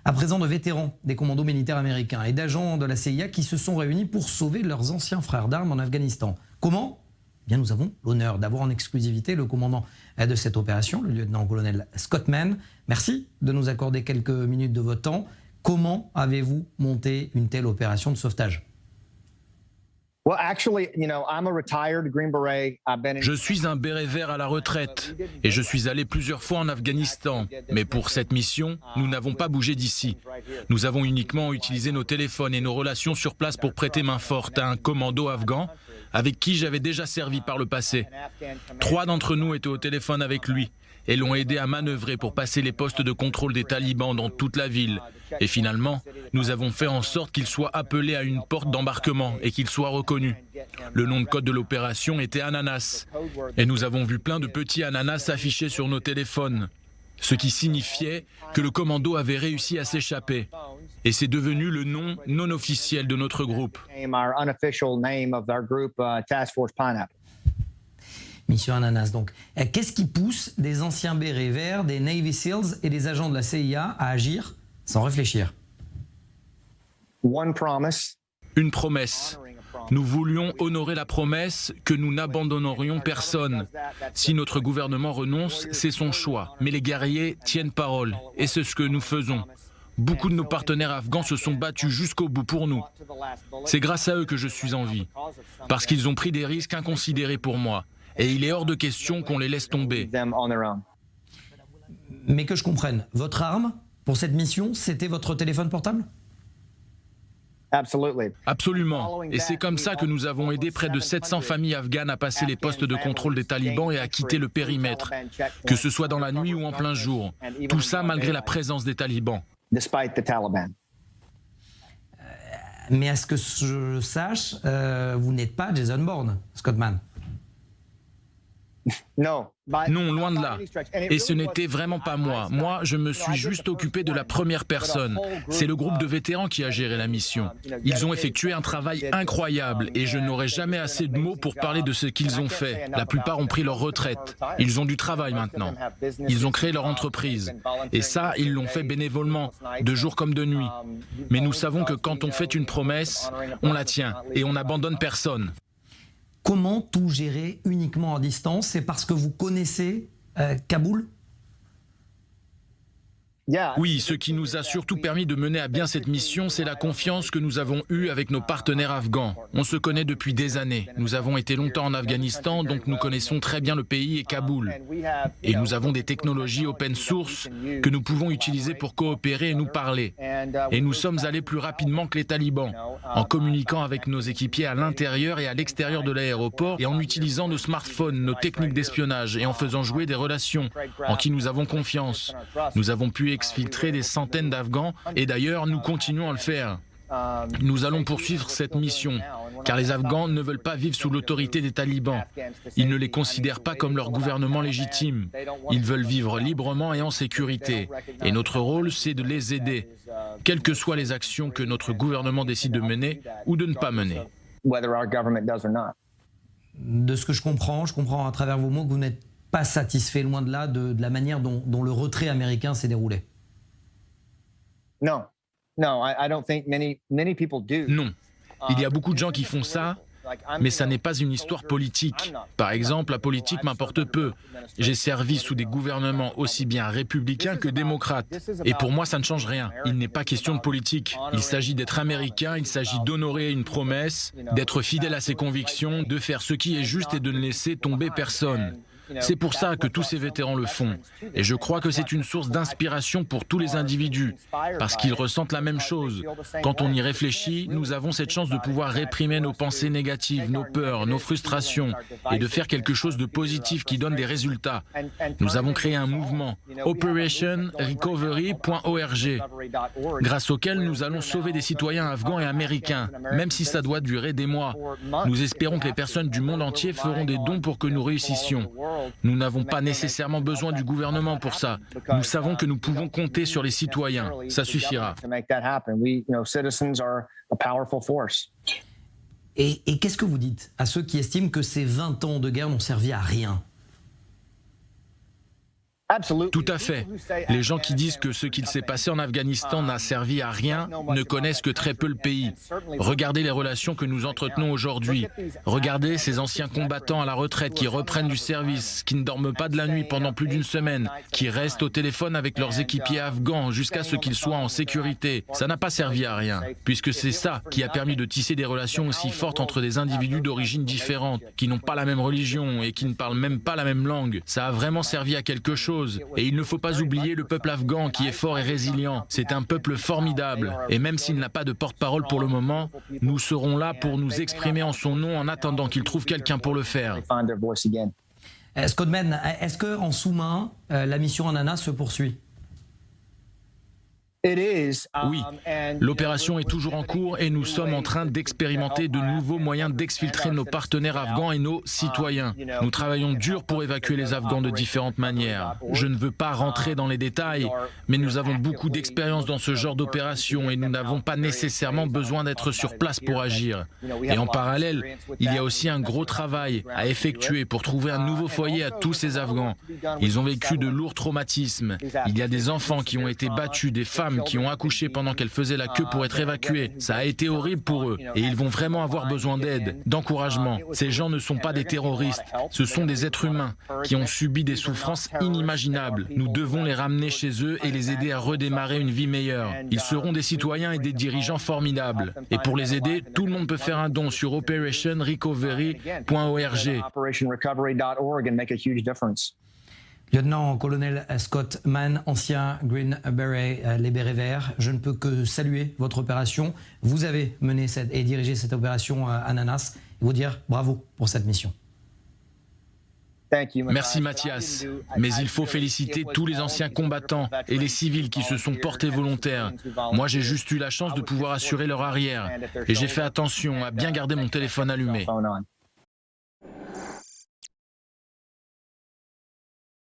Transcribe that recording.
À présent, de vétérans des commandos militaires américains et d'agents de la CIA qui se sont réunis pour sauver leurs anciens frères d'armes en Afghanistan. Comment ? Eh bien, nous avons l'honneur d'avoir en exclusivité le commandant de cette opération, le lieutenant-colonel Scott Mann. Merci de nous accorder quelques minutes de votre temps. Comment avez-vous monté une telle opération de sauvetage ? Je suis un béret vert à la retraite et je suis allé plusieurs fois en Afghanistan. Mais pour cette mission, nous n'avons pas bougé d'ici. Nous avons uniquement utilisé nos téléphones et nos relations sur place pour prêter main forte à un commando afghan avec qui j'avais déjà servi par le passé. 3 d'entre nous étaient au téléphone avec lui et l'ont aidé à manœuvrer pour passer les postes de contrôle des talibans dans toute la ville. Et finalement, nous avons fait en sorte qu'il soit appelé à une porte d'embarquement et qu'il soit reconnu. Le nom de code de l'opération était Ananas. Et nous avons vu plein de petits ananas affichés sur nos téléphones, ce qui signifiait que le commando avait réussi à s'échapper. Et c'est devenu le nom non officiel de notre groupe. Mission Ananas, donc. Qu'est-ce qui pousse des anciens bérets verts, des Navy SEALs et des agents de la CIA à agir sans réfléchir ? Une promesse. Nous voulions honorer la promesse que nous n'abandonnerions personne. Si notre gouvernement renonce, c'est son choix. Mais les guerriers tiennent parole et c'est ce que nous faisons. Beaucoup de nos partenaires afghans se sont battus jusqu'au bout pour nous. C'est grâce à eux que je suis en vie, parce qu'ils ont pris des risques inconsidérés pour moi. Et il est hors de question qu'on les laisse tomber. Mais que je comprenne, votre arme pour cette mission, c'était votre téléphone portable ? Absolument. Et c'est comme ça que nous avons aidé près de 700 familles afghanes à passer les postes de contrôle des talibans et à quitter le périmètre, que ce soit dans la nuit ou en plein jour. Tout ça malgré la présence des talibans. Mais à ce que je sache, vous n'êtes pas Jason Bourne, Scott Mann. Non, loin de là. Et ce n'était vraiment pas moi. Moi, je me suis juste occupé de la première personne. C'est le groupe de vétérans qui a géré la mission. Ils ont effectué un travail incroyable et je n'aurai jamais assez de mots pour parler de ce qu'ils ont fait. La plupart ont pris leur retraite. Ils ont du travail maintenant. Ils ont créé leur entreprise. Et ça, ils l'ont fait bénévolement, de jour comme de nuit. Mais nous savons que quand on fait une promesse, on la tient et on n'abandonne personne. Comment tout gérer uniquement à distance ? C'est parce que vous connaissez Kaboul ? Oui, ce qui nous a surtout permis de mener à bien cette mission, c'est la confiance que nous avons eue avec nos partenaires afghans. On se connaît depuis des années. Nous avons été longtemps en Afghanistan, donc nous connaissons très bien le pays et Kaboul. Et nous avons des technologies open source que nous pouvons utiliser pour coopérer et nous parler. Et nous sommes allés plus rapidement que les talibans, en communiquant avec nos équipiers à l'intérieur et à l'extérieur de l'aéroport et en utilisant nos smartphones, nos techniques d'espionnage et en faisant jouer des relations en qui nous avons confiance. Nous avons pu exfiltrer des centaines d'Afghans et d'ailleurs nous continuons à le faire. Nous allons poursuivre cette mission car les Afghans ne veulent pas vivre sous l'autorité des talibans. Ils ne les considèrent pas comme leur gouvernement légitime. Ils veulent vivre librement et en sécurité. Et notre rôle, c'est de les aider, quelles que soient les actions que notre gouvernement décide de mener ou de ne pas mener. De ce que je comprends à travers vos mots que vous n'êtes pas satisfait, loin de là, de la manière dont le retrait américain s'est déroulé. Non. Il y a beaucoup de gens qui font ça, mais ça n'est pas une histoire politique. Par exemple, la politique m'importe peu. J'ai servi sous des gouvernements aussi bien républicains que démocrates. Et pour moi, ça ne change rien. Il n'est pas question de politique. Il s'agit d'être américain, il s'agit d'honorer une promesse, d'être fidèle à ses convictions, de faire ce qui est juste et de ne laisser tomber personne. C'est pour ça que tous ces vétérans le font. Et je crois que c'est une source d'inspiration pour tous les individus, parce qu'ils ressentent la même chose. Quand on y réfléchit, nous avons cette chance de pouvoir réprimer nos pensées négatives, nos peurs, nos frustrations, et de faire quelque chose de positif qui donne des résultats. Nous avons créé un mouvement, operationrecovery.org, grâce auquel nous allons sauver des citoyens afghans et américains, même si ça doit durer des mois. Nous espérons que les personnes du monde entier feront des dons pour que nous réussissions. Nous n'avons pas nécessairement besoin du gouvernement pour ça. Nous savons que nous pouvons compter sur les citoyens. Ça suffira. Et qu'est-ce que vous dites à ceux qui estiment que ces 20 ans de guerre n'ont servi à rien ? Tout à fait. Les gens qui disent que ce qu'il s'est passé en Afghanistan n'a servi à rien ne connaissent que très peu le pays. Regardez les relations que nous entretenons aujourd'hui. Regardez ces anciens combattants à la retraite qui reprennent du service, qui ne dorment pas de la nuit pendant plus d'une semaine, qui restent au téléphone avec leurs équipiers afghans jusqu'à ce qu'ils soient en sécurité. Ça n'a pas servi à rien, puisque c'est ça qui a permis de tisser des relations aussi fortes entre des individus d'origines différentes, qui n'ont pas la même religion et qui ne parlent même pas la même langue. Ça a vraiment servi à quelque chose. Et il ne faut pas oublier le peuple afghan qui est fort et résilient. C'est un peuple formidable. Et même s'il n'a pas de porte-parole pour le moment, nous serons là pour nous exprimer en son nom en attendant qu'il trouve quelqu'un pour le faire. Scott Mann, est-ce qu'en sous-main, la mission Ananas se poursuit ? Oui, l'opération est toujours en cours et nous sommes en train d'expérimenter de nouveaux moyens d'exfiltrer nos partenaires afghans et nos citoyens. Nous travaillons dur pour évacuer les Afghans de différentes manières. Je ne veux pas rentrer dans les détails, mais nous avons beaucoup d'expérience dans ce genre d'opération et nous n'avons pas nécessairement besoin d'être sur place pour agir. Et en parallèle, il y a aussi un gros travail à effectuer pour trouver un nouveau foyer à tous ces Afghans. Ils ont vécu de lourds traumatismes. Il y a des enfants qui ont été battus, des femmes qui ont accouché pendant qu'elles faisaient la queue pour être évacuées. Ça a été horrible pour eux et ils vont vraiment avoir besoin d'aide, d'encouragement. Ces gens ne sont pas des terroristes, ce sont des êtres humains qui ont subi des souffrances inimaginables. Nous devons les ramener chez eux et les aider à redémarrer une vie meilleure. Ils seront des citoyens et des dirigeants formidables. Et pour les aider, tout le monde peut faire un don sur operationrecovery.org. Lieutenant-colonel Scott Mann, ancien Green Beret, les bérets verts, je ne peux que saluer votre opération. Vous avez mené et dirigé cette opération Ananas et vous dire bravo pour cette mission. Merci Mathias, mais il faut féliciter tous les anciens combattants et les civils qui se sont portés volontaires. Moi j'ai juste eu la chance de pouvoir assurer leur arrière et j'ai fait attention à bien garder mon téléphone allumé.